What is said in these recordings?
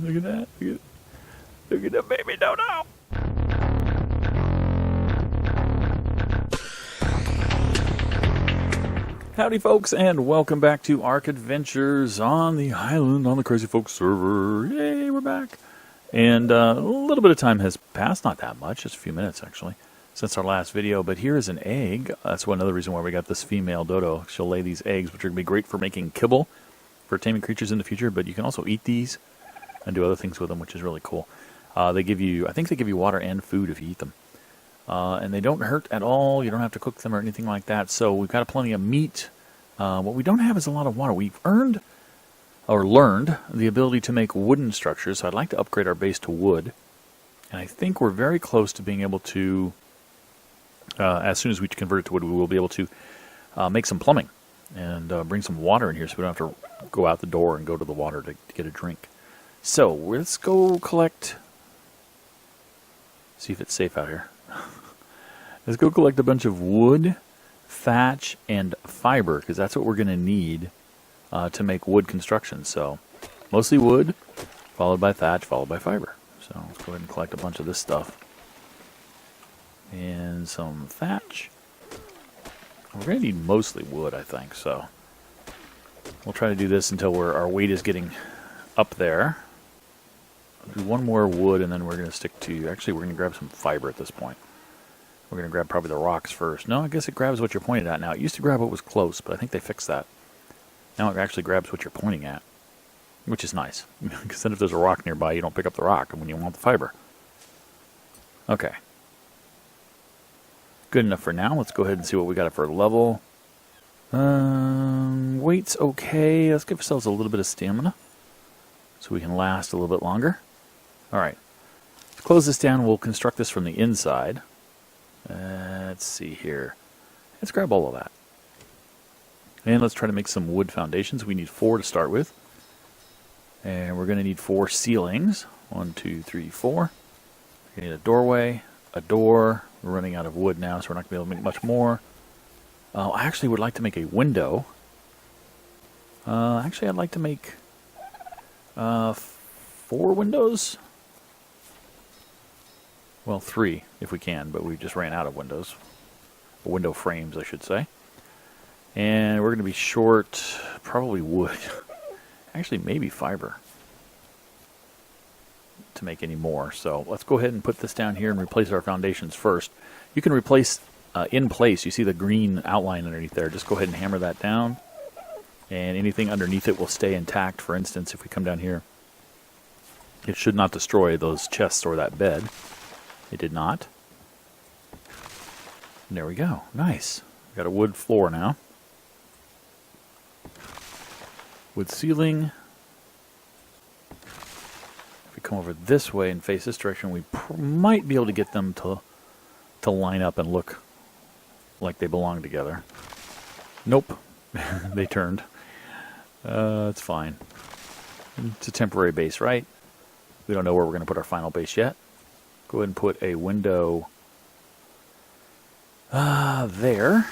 Look at that. Look at the baby Dodo. Howdy folks, and welcome back to ARK Adventures on the island on the Crazy Folks server. Yay, we're back. And a little bit of time has passed, not that much, just a few minutes actually, since our last video. But here is an egg. That's another reason why we got this female Dodo. She'll lay these eggs, which are going to be great for making kibble for taming creatures in the future. But you can also eat these and do other things with them, which is really cool. They give you, I think they give you water and food if you eat them. And they don't hurt at all. You don't have to cook them or anything like that. So we've got plenty of meat. What we don't have is a lot of water. We've earned or learned the ability to make wooden structures. So I'd like to upgrade our base to wood. And I think we're very close to being able to, as soon as we convert it to wood, we will be able to make some plumbing and bring some water in here so we don't have to go out the door and go to the water to get a drink. So let's go collect, see if it's safe out here. Let's go collect a bunch of wood, thatch, and fiber, because that's what we're going to need to make wood construction. So mostly wood, followed by thatch, followed by fiber. So let's go ahead and collect a bunch of this stuff. And some thatch. We're going to need mostly wood, I think. So we'll try to do this until our weight is getting up there. I'll do one more wood, and then we're going to stick to, actually we're going to grab some fiber at this point. We're going to grab probably the rocks first. No, I guess it grabs what you're pointing at now. It used to grab what was close, but I think they fixed that. Now it actually grabs what you're pointing at, which is nice. Because then if there's a rock nearby, you don't pick up the rock when you want the fiber. Okay. Good enough for now. Let's go ahead and see what we got for level. Weight's okay. Let's give ourselves a little bit of stamina so we can last a little bit longer. Alright. Let's close this down. We'll construct this from the inside. Let's see here. Let's grab all of that. And let's try to make some wood foundations. We need 4 to start with. And we're going to need 4 ceilings. 1, 2, 3, 4. We need a doorway, a door. We're running out of wood now, so we're not going to be able to make much more. I actually would like to make a window. Actually, I'd like to make 4 windows. Well, 3 if we can, but we just ran out of windows. Window frames, I should say. And we're going to be short probably wood. Actually, maybe fiber to make any more. So let's go ahead and put this down here and replace our foundations first. You can replace in place. You see the green outline underneath there. Just go ahead and hammer that down. And anything underneath it will stay intact. For instance, if we come down here, it should not destroy those chests or that bed. It did not. And there we go. Nice. We've got a wood floor now. Wood ceiling. If we come over this way and face this direction, we might be able to get them to line up and look like they belong together. Nope. They turned. It's fine. It's a temporary base, right? We don't know where we're going to put our final base yet. Go ahead and put a window there,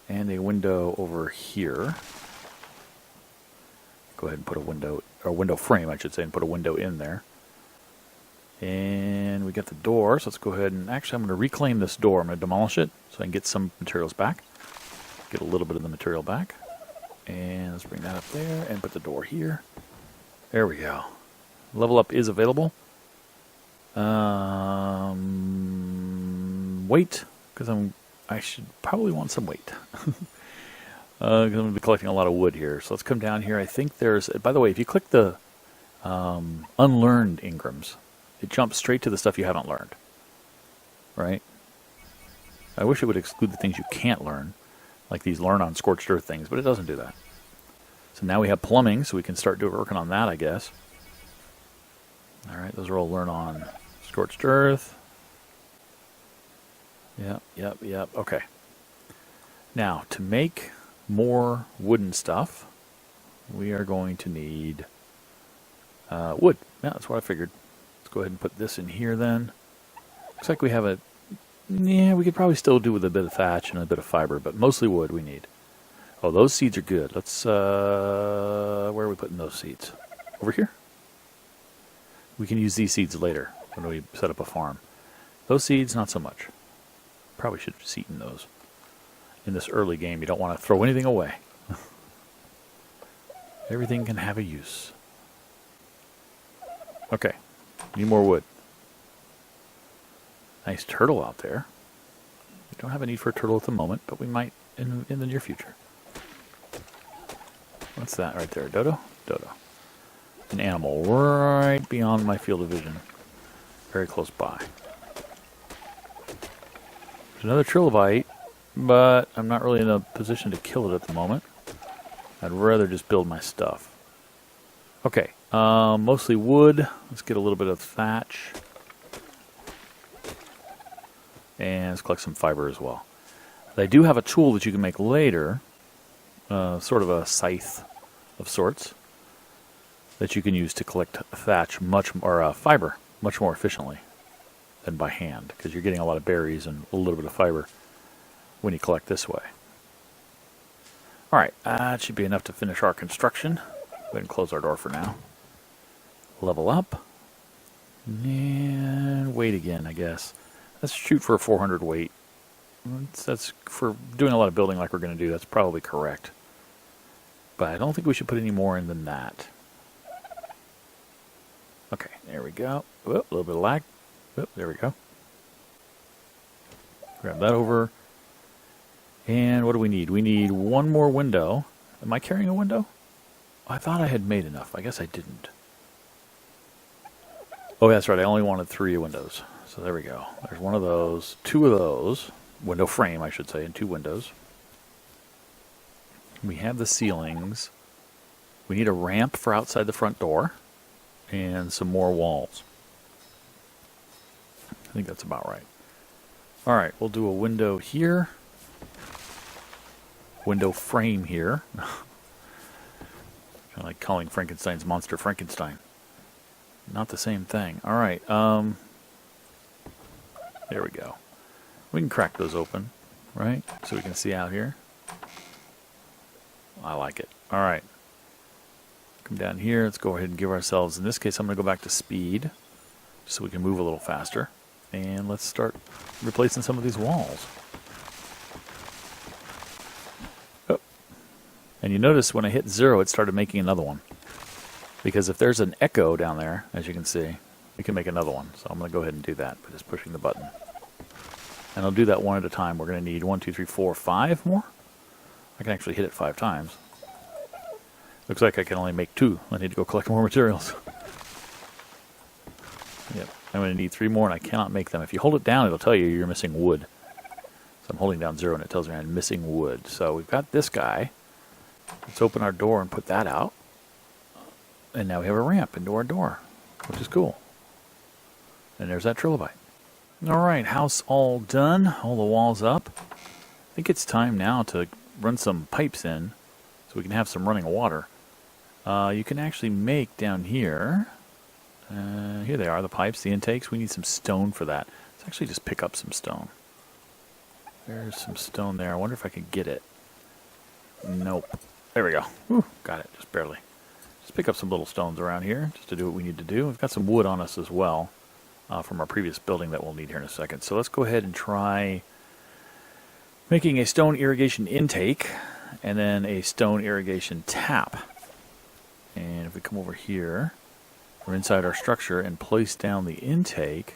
and a window over here. Go ahead and put a window, or window frame, I should say, and put a window in there. And we got the door, so let's go ahead and, actually I'm going to reclaim this door. I'm going to demolish it so I can get some materials back. Get a little bit of the material back. And let's bring that up there, and put the door here. There we go. Level up is available. Weight, because I should probably want some weight. Because I'm going to be collecting a lot of wood here. So let's come down here. I think there's, by the way, if you click the unlearned engrams, it jumps straight to the stuff you haven't learned. Right? I wish it would exclude the things you can't learn, like these learn on scorched earth things, but it doesn't do that. So now we have plumbing, so we can start working on that, I guess. Alright, those are all learn on scorched earth. Yep. Okay. Now, to make more wooden stuff, we are going to need wood. Yeah, that's what I figured. Let's go ahead and put this in here then. Looks like we have a... Yeah, we could probably still do with a bit of thatch and a bit of fiber, but mostly wood we need. Oh, those seeds are good. Let's... where are we putting those seeds? Over here? we can use these seeds later when we set up a farm. Those seeds, not so much. Probably should have eaten those. In this early game, you don't want to throw anything away. Everything can have a use. Okay, need more wood. Nice turtle out there. We don't have a need for a turtle at the moment, but we might in the near future. What's that right there? Dodo? Dodo. An animal right beyond my field of vision. Very close by. There's another trilobite, but I'm not really in a position to kill it at the moment. I'd rather just build my stuff. Okay, mostly wood. Let's get a little bit of thatch. And let's collect some fiber as well. They do have a tool that you can make later, sort of a scythe of sorts, that you can use to collect thatch fiber much more efficiently than by hand, because you're getting a lot of berries and a little bit of fiber when you collect this way. Alright, that should be enough to finish our construction. Go ahead and close our door for now. Level up. And wait again, I guess. Let's shoot for a 400 weight. That's for doing a lot of building like we're going to do. That's probably correct. But I don't think we should put any more in than that. Okay, there we go. Whoop, a little bit of lag. Whoop, there we go. Grab that over. And what do we need? We need one more window. Am I carrying a window? I thought I had made enough. I guess I didn't. Oh, that's right. I only wanted 3 windows. So there we go. There's one of those, 2 of those. Window frame, I should say, and 2 windows. We have the ceilings. We need a ramp for outside the front door. And some more walls. I think that's about right. Alright, we'll do a window here. Window frame here. Kind of like calling Frankenstein's monster Frankenstein. Not the same thing. Alright, there we go. We can crack those open, right? So we can see out here. I like it. Alright. Come down here. Let's go ahead and give ourselves, in this case, I'm going to go back to speed, so we can move a little faster. And let's start replacing some of these walls. Oh. And you notice when I hit 0, it started making another one. Because if there's an echo down there, as you can see, we can make another one. So I'm going to go ahead and do that by just pushing the button. And I'll do that one at a time. We're going to need 1, 2, 3, 4, 5 more. I can actually hit it 5 times. Looks like I can only make 2. I need to go collect more materials. Yep. I'm going to need 3 more, and I cannot make them. If you hold it down, it'll tell you you're missing wood. So I'm holding down 0, and it tells me I'm missing wood. So we've got this guy. Let's open our door and put that out. And now we have a ramp into our door, which is cool. And there's that trilobite. Alright, house all done. All the walls up. I think it's time now to run some pipes in so we can have some running water. You can actually make down here, here they are, the pipes, the intakes. We need some stone for that. Let's actually just pick up some stone. There's some stone there. I wonder if I can get it. Nope. There we go. Whew, got it, just barely. Just pick up some little stones around here just to do what we need to do. We've got some wood on us as well from our previous building that we'll need here in a second. So let's go ahead and try making a stone irrigation intake and then a stone irrigation tap. And if we come over here, we're inside our structure and place down the intake,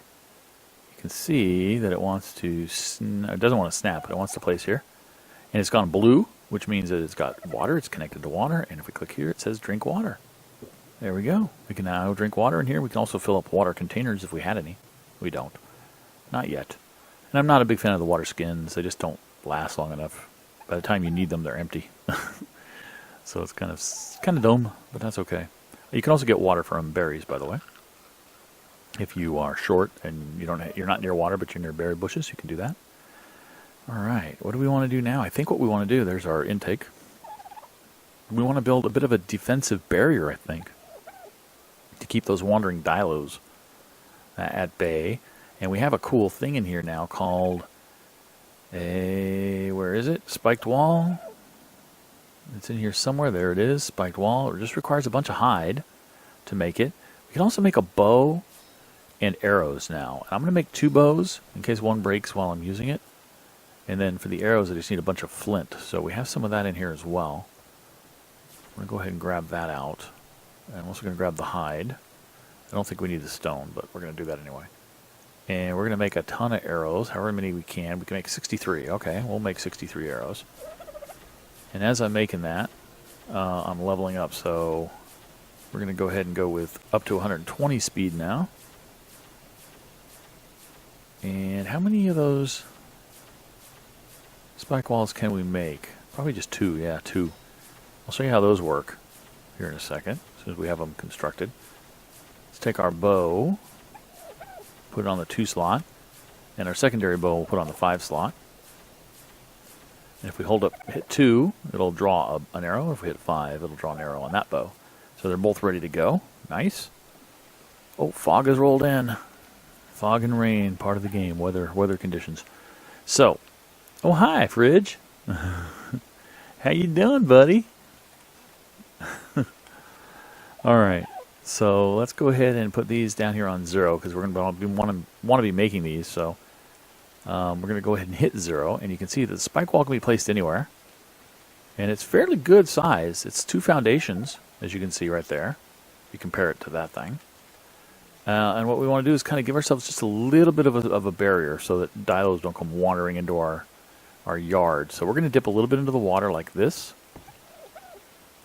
you can see that it wants to, it doesn't want to snap, but it wants to place here. And it's gone blue, which means that it's got water, it's connected to water, and if we click here, it says drink water. There we go. We can now drink water in here. We can also fill up water containers if we had any. We don't. Not yet. And I'm not a big fan of the water skins. They just don't last long enough. By the time you need them, they're empty. So it's kind of dumb, but that's okay. You can also get water from berries, by the way. If you are short and you're not near water, but you're near berry bushes, you can do that. All right, what do we want to do now? I think what we want to do, there's our intake. We want to build a bit of a defensive barrier, I think, to keep those wandering dilos at bay. And we have a cool thing in here now called where is it? Spiked wall. It's in here somewhere. There it is, spiked wall. It just requires a bunch of hide to make it. We can also make a bow and arrows now. And I'm going to make 2 bows in case one breaks while I'm using it. And then for the arrows, I just need a bunch of flint. So we have some of that in here as well. I'm going to go ahead and grab that out. And I'm also going to grab the hide. I don't think we need the stone, but we're going to do that anyway. And we're going to make a ton of arrows, however many we can. We can make 63. Okay, we'll make 63 arrows. And as I'm making that, I'm leveling up. So we're going to go ahead and go with up to 120 speed now. And how many of those spike walls can we make? Probably just 2. Yeah, 2. I'll show you how those work here in a second, as soon as we have them constructed. Let's take our bow, put it on the 2 slot, and our secondary bow we'll put on the 5 slot. And if we hit 2, it'll draw an arrow. If we hit 5, it'll draw an arrow on that bow. So they're both ready to go. Nice. Oh, fog has rolled in. Fog and rain, part of the game, weather conditions. So, oh hi, Fridge. How you doing, buddy? All right, so let's go ahead and put these down here on 0 because we're going to want to be making these. So we're going to go ahead and hit 0, and you can see that the spike wall can be placed anywhere, and it's fairly good size. It's 2 foundations, as you can see right there. If you compare it to that thing. And what we want to do is kind of give ourselves just a little bit of a barrier so that dilos don't come wandering into our yard. So we're going to dip a little bit into the water like this,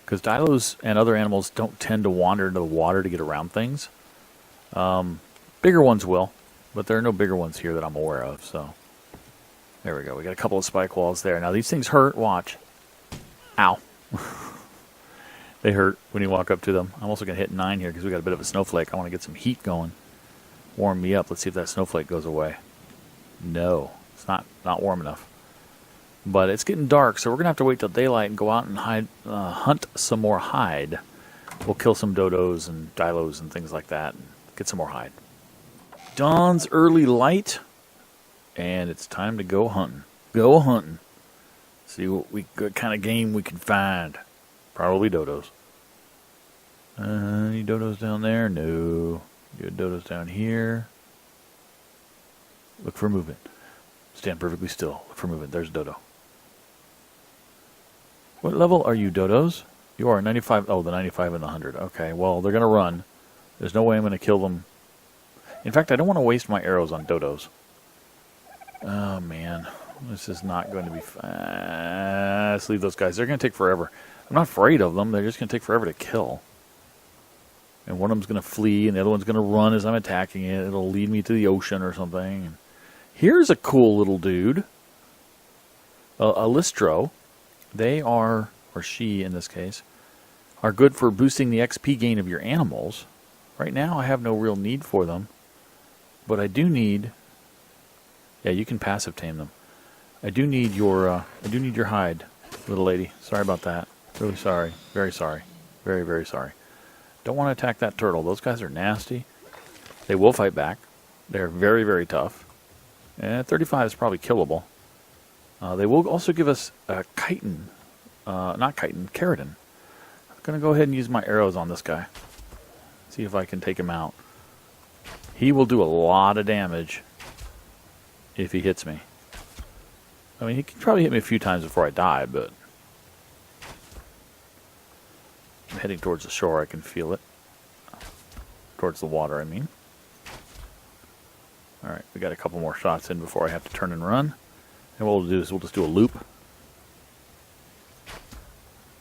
because dilos and other animals don't tend to wander into the water to get around things. Bigger ones will, but there are no bigger ones here that I'm aware of. So there we go. We got a couple of spike walls there. Now these things hurt. Watch. Ow. They hurt when you walk up to them. I'm also going to hit 9 here because we got a bit of a snowflake. I want to get some heat going. Warm me up. Let's see if that snowflake goes away. No, it's not warm enough. But it's getting dark, so we're going to have to wait till daylight and go out and hunt some more hide. We'll kill some dodos and dilos and things like that and get some more hide. Dawn's early light, and it's time to go hunting. Go hunting. See what kind of game we can find. Probably dodos. Any dodos down there? No. Good dodos down here. Look for movement. Stand perfectly still. Look for movement. There's Dodo. What level are you, dodos? You are 95. Oh, the 95 and the 100. Okay, well, they're going to run. There's no way I'm going to kill them. In fact, I don't want to waste my arrows on dodos. Oh, man. This is not going to be fun. Let's leave those guys. They're going to take forever. I'm not afraid of them. They're just going to take forever to kill. And one of them's going to flee, and the other one's going to run as I'm attacking it. It'll lead me to the ocean or something. And here's a cool little dude. A listro. They are, or she in this case, are good for boosting the XP gain of your animals. Right now I have no real need for them. But I do need... Yeah, you can passive tame them. I do need your hide, little lady. Sorry about that. Really sorry. Very sorry. Very, very sorry. Don't want to attack that turtle. Those guys are nasty. They will fight back. They're very, very tough. And 35 is probably killable. They will also give us chitin. Not chitin, keratin. I'm going to go ahead and use my arrows on this guy. See if I can take him out. He will do a lot of damage if he hits me. I mean, he can probably hit me a few times before I die, but... I'm heading towards the shore. I can feel it. Towards the water, I mean. Alright, we got a couple more shots in before I have to turn and run. And what we'll do is we'll just do a loop.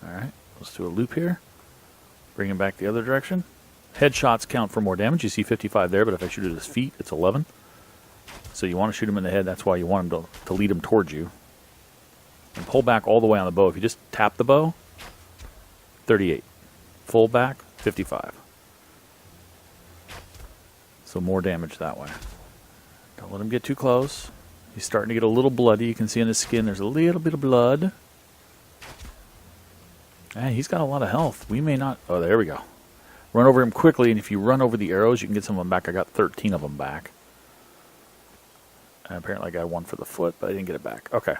Alright, let's do a loop here. Bring him back the other direction. Headshots count for more damage. You see 55 there, but if I shoot at his feet, it's 11. So you want to shoot him in the head. That's why you want him to lead him towards you. And pull back all the way on the bow. If you just tap the bow, 38. Full back, 55. So more damage that way. Don't let him get too close. He's starting to get a little bloody. You can see on his skin there's a little bit of blood. Hey, he's got a lot of health. We may not... Oh, there we go. Run over him quickly, and if you run over the arrows, you can get some of them back. I got 13 of them back. And apparently I got one for the foot, but I didn't get it back. Okay.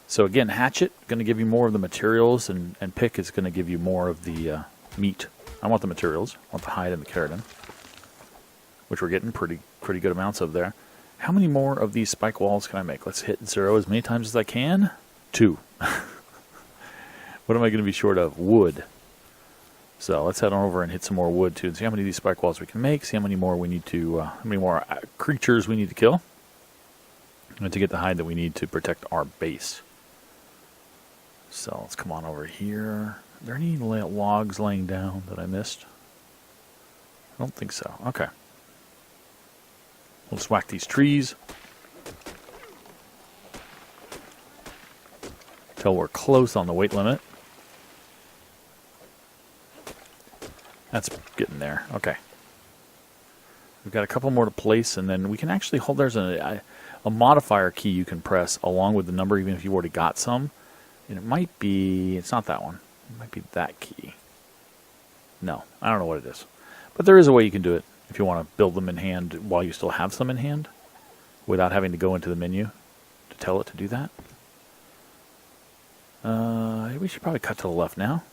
So again, hatchet, going to give you more of the materials, and pick is going to give you more of the meat. I want the materials. I want the hide and the keratin, which we're getting pretty good amounts of there. How many more of these spike walls can I make? Let's hit 0 as many times as I can. 2. What am I going to be short of? Wood. So let's head on over and hit some more wood too, and see how many of these spike walls we can make. See how many more we need to, how many more creatures we need to kill, and to get the hide that we need to protect our base. So let's come on over here. Are there any logs laying down that I missed? I don't think so. Okay. We'll just whack these trees till we're close on the weight limit. That's getting there. Okay. We've got a couple more to place, and then we can actually hold. There's a modifier key you can press along with the number, even if you've already got some. And it might be, it's not that one. It might be that key. No, I don't know what it is. But there is a way you can do it if you want to build them in hand while you still have some in hand, without having to go into the menu to tell it to do that. We should probably cut to the left now.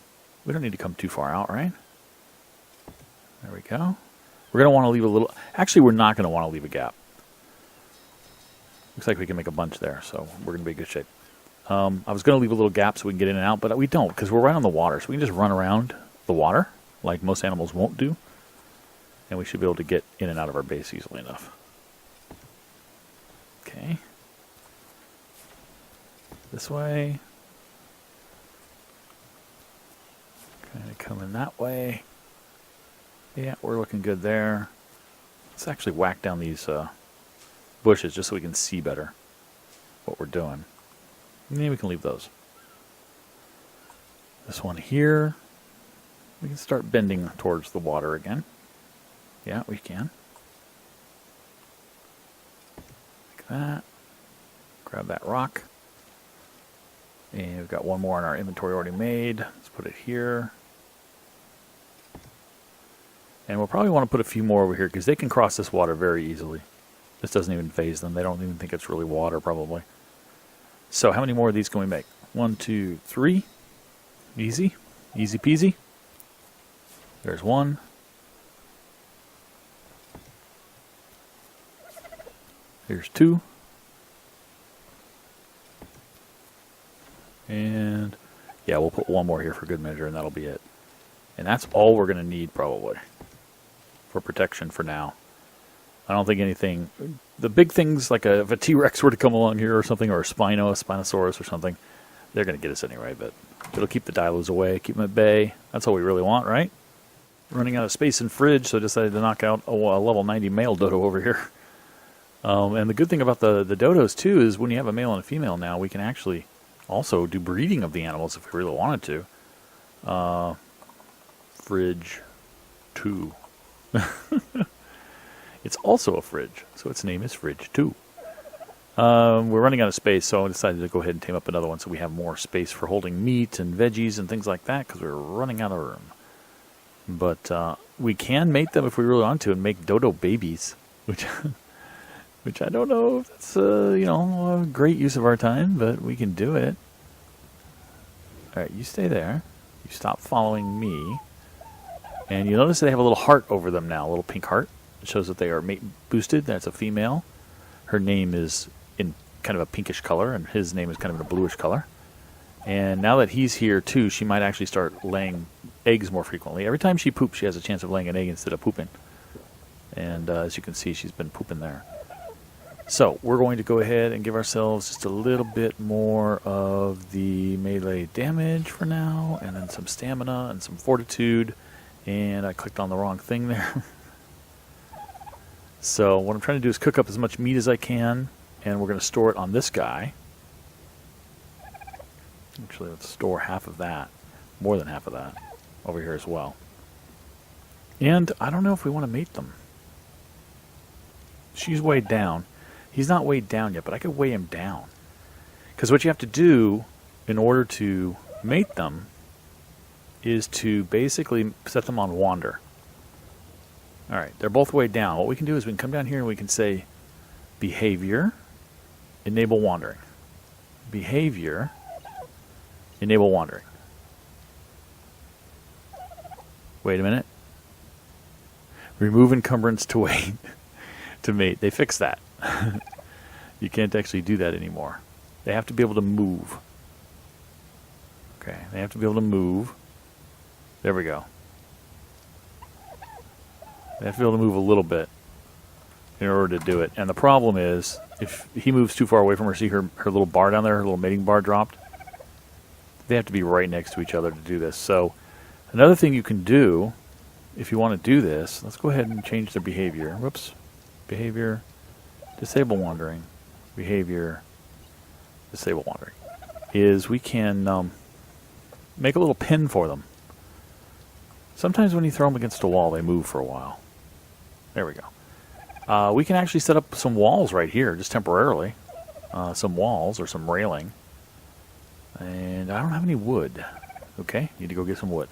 We don't need to come too far out, right? There we go. We're going to want to leave a little... Actually, we're not going to want to leave a gap. Looks like we can make a bunch there, so we're going to be in good shape. I was going to leave a little gap so we can get in and out, but we don't, because we're right on the water. So we can just run around the water, like most animals won't do. And we should be able to get in and out of our base easily enough. Okay. This way. Kind of coming that way. Yeah, we're looking good there. Let's actually whack down these bushes just so we can see better what we're doing. Maybe we can leave those. This one here, we can start bending towards the water again. Yeah, we can. Like that. Grab that rock. And we've got one more in our inventory already made. Let's put it here. And we'll probably want to put a few more over here because they can cross this water very easily. This doesn't even faze them. They don't even think it's really water, probably. So how many more of these can we make? 1, 2, 3. Easy. Easy peasy. There's one. Here's 2. And yeah, we'll put one more here for good measure, and that'll be it. And that's all we're going to need, probably, for protection for now. I don't think anything... The big things, like if a T-Rex were to come along here or something, or a Spinosaurus or something, they're going to get us anyway, but it'll keep the Dilos away, keep them at bay. That's all we really want, right? Running out of space in fridge, so I decided to knock out a level 90 male Dodo over here. And the good thing about the Dodos, too, is when you have a male and a female now, we can actually also do breeding of the animals if we really wanted to. Fridge 2. It's also a fridge, so its name is Fridge 2. We're running out of space, so I decided to go ahead and tame up another one so we have more space for holding meat and veggies and things like that, because we're running out of room. But we can mate them if we really want to and make Dodo babies, which I don't know if that's a great use of our time, but we can do it. All right, you stay there. You stop following me. And you notice they have a little heart over them now, a little pink heart. It shows that they are mate boosted. That's a female. Her name is in kind of a pinkish color, and his name is kind of in a bluish color. And now that he's here, too, she might actually start laying eggs more frequently. Every time she poops, she has a chance of laying an egg instead of pooping. And as you can see, she's been pooping there. So we're going to go ahead and give ourselves just a little bit more of the melee damage for now, and then some stamina and some fortitude. And I clicked on the wrong thing there. So what I'm trying to do is cook up as much meat as I can, and we're going to store it on this guy. Actually, let's store half of that, more than half of that, over here as well. And I don't know if we want to mate them. She's weighed down. He's not weighed down yet, but I could weigh him down. Because what you have to do in order to mate them is to basically set them on wander. Alright, they're both weighed down. What we can do is we can come down here and we can say behavior, enable wandering. Behavior, enable wandering. Wait a minute. Remove encumbrance to wait to mate. They fixed that. You can't actually do that anymore. They have to be able to move. Okay, they have to be able to move. There we go. They have to be able to move a little bit in order to do it. And the problem is, if he moves too far away from her, see her little bar down there, her little mating bar dropped? They have to be right next to each other to do this. So another thing you can do, if you want to do this, let's go ahead and change their behavior. Whoops. Behavior, disable wandering. Behavior, disable wandering. Is we can make a little pin for them. Sometimes when you throw them against a wall, they move for a while. There we go. We can actually set up some walls right here, just temporarily. Some walls or some railing. And I don't have any wood. Okay, need to go get some wood.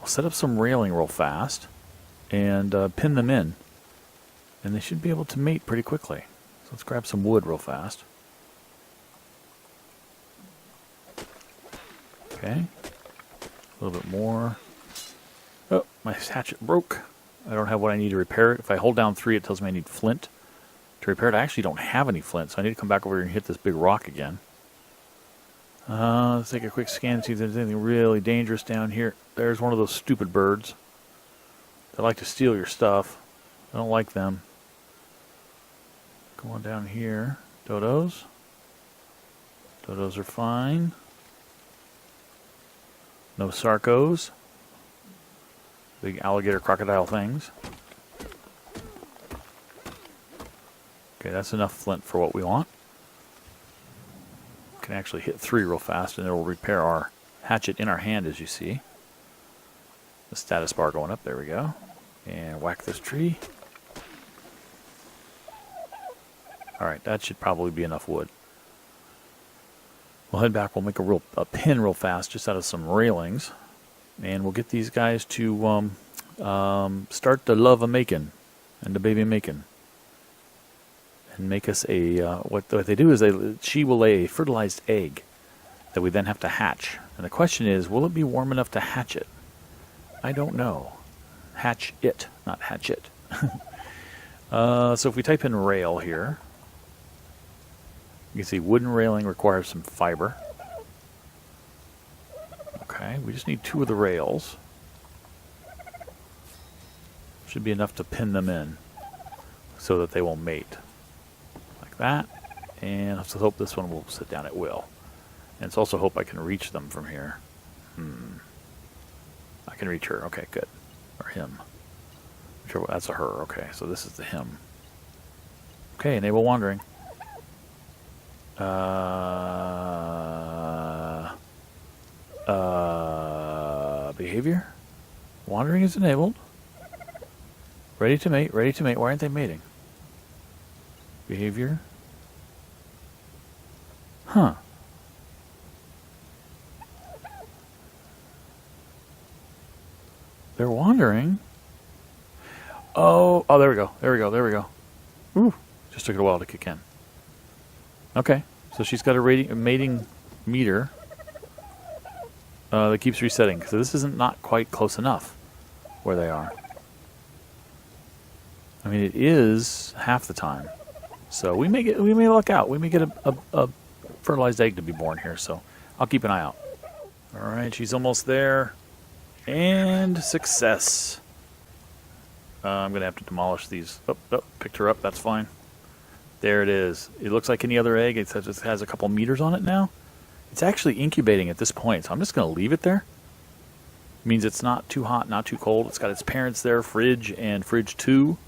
I'll set up some railing real fast and pin them in. And they should be able to mate pretty quickly. So let's grab some wood real fast. Okay. A little bit more. Oh, my hatchet broke. I don't have what I need to repair it. If I hold down 3, it tells me I need flint to repair it. I actually don't have any flint, so I need to come back over here and hit this big rock again. Let's take a quick scan and see if there's anything really dangerous down here. There's one of those stupid birds. They like to steal your stuff. I don't like them. Go on down here. Dodos. Dodos are fine. No sarcos. Big alligator crocodile things. Okay, that's enough flint for what we want. Can actually hit 3 real fast and it will repair our hatchet in our hand, as you see. The status bar going up, there we go. And whack this tree. Alright, that should probably be enough wood. We'll head back, we'll make a pin real fast just out of some railings. And we'll get these guys to start the love of making and the baby making. And make us a, what they do is she will lay a fertilized egg that we then have to hatch. And the question is, will it be warm enough to hatch it? I don't know. Hatch it, not hatch it. So if we type in rail here, you can see wooden railing requires some fiber. Okay, we just need 2 of the rails. Should be enough to pin them in so that they will mate. Like that. And let's hope this one will sit down. It will. And let's also hope I can reach them from here. I can reach her. Okay, good. Or him. Sure, that's a her. Okay, so this is the him. Okay, enable wandering. Behavior. Wandering is enabled. Ready to mate, ready to mate. Why aren't they mating? Behavior. Huh. They're wandering. Oh, there we go. There we go. There we go. Ooh, just took it a while to kick in. Okay, so she's got a mating meter that keeps resetting. So this isn't not quite close enough where they are. I mean, it is half the time. So we may luck out. We may get a fertilized egg to be born here. So I'll keep an eye out. All right, she's almost there. And success. I'm going to have to demolish these. Oh, picked her up. That's fine. There it is. It looks like any other egg. It has a couple meters on it now. It's actually incubating at this point, so I'm just going to leave it there. It means it's not too hot, not too cold. It's got its parents there, fridge and fridge 2.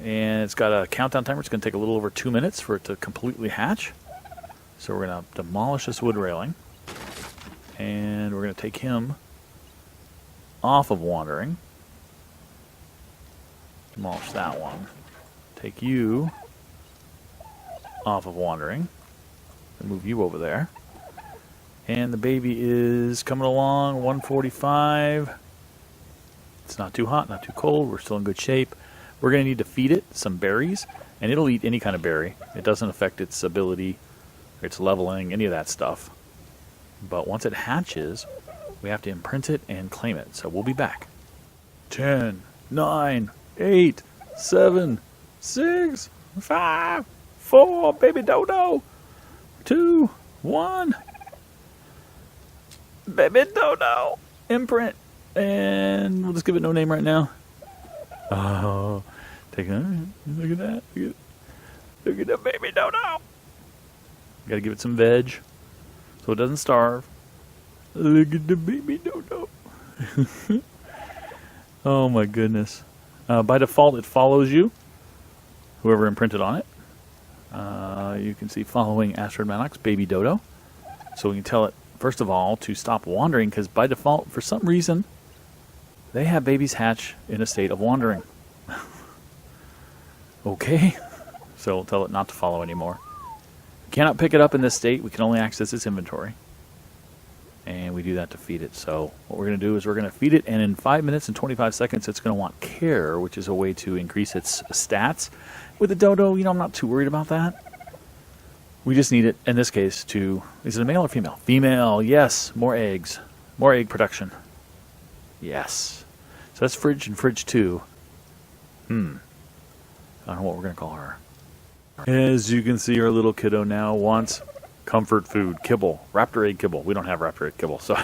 And it's got a countdown timer. It's going to take a little over 2 minutes for it to completely hatch. So we're going to demolish this wood railing. And we're going to take him off of wandering. Demolish that one. Take you off of wandering. And move you over there. And the baby is coming along, 145. It's not too hot, not too cold. We're still in good shape. We're going to need to feed it some berries, and it'll eat any kind of berry. It doesn't affect its ability, its leveling, any of that stuff. But once it hatches, we have to imprint it and claim it. So we'll be back. 10, 9, 8, 7, 6, 5, 4, baby Dodo. 2, 1. Baby Dodo. Imprint. And we'll just give it no name right now. Oh, take it. Look at that. Look at that baby Dodo. Gotta give it some veg so it doesn't starve. Look at the baby Dodo. Oh my goodness. By default, it follows you, whoever imprinted on it. You can see following Asteroid Maddox, baby Dodo. So we can tell it, first of all, to stop wandering, because by default, for some reason, they have babies hatch in a state of wandering. Okay. So we'll tell it not to follow anymore. We cannot pick it up in this state. We can only access its inventory. And we do that to feed it. So what we're going to do is we're going to feed it, and in 5 minutes and 25 seconds, it's going to want care, which is a way to increase its stats. With the Dodo, I'm not too worried about that. We just need it, in this case, to... Is it a male or female? Female, yes. More eggs. More egg production. Yes. So that's Fridge and Fridge 2. I don't know what we're going to call her. As you can see, our little kiddo now wants comfort food, kibble, raptor egg kibble. We don't have raptor egg kibble, so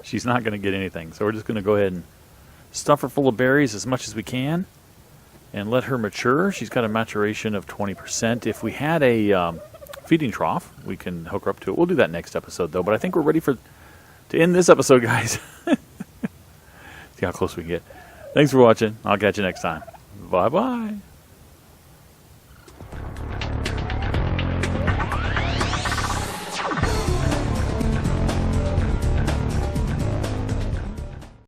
she's not going to get anything. So we're just going to go ahead and stuff her full of berries as much as we can and let her mature. She's got a maturation of 20%. If we had a feeding trough, we can hook her up to it. We'll do that next episode, though. But I think we're ready to end this episode, guys. See how close we can get. Thanks for watching. I'll catch you next time. Bye-bye.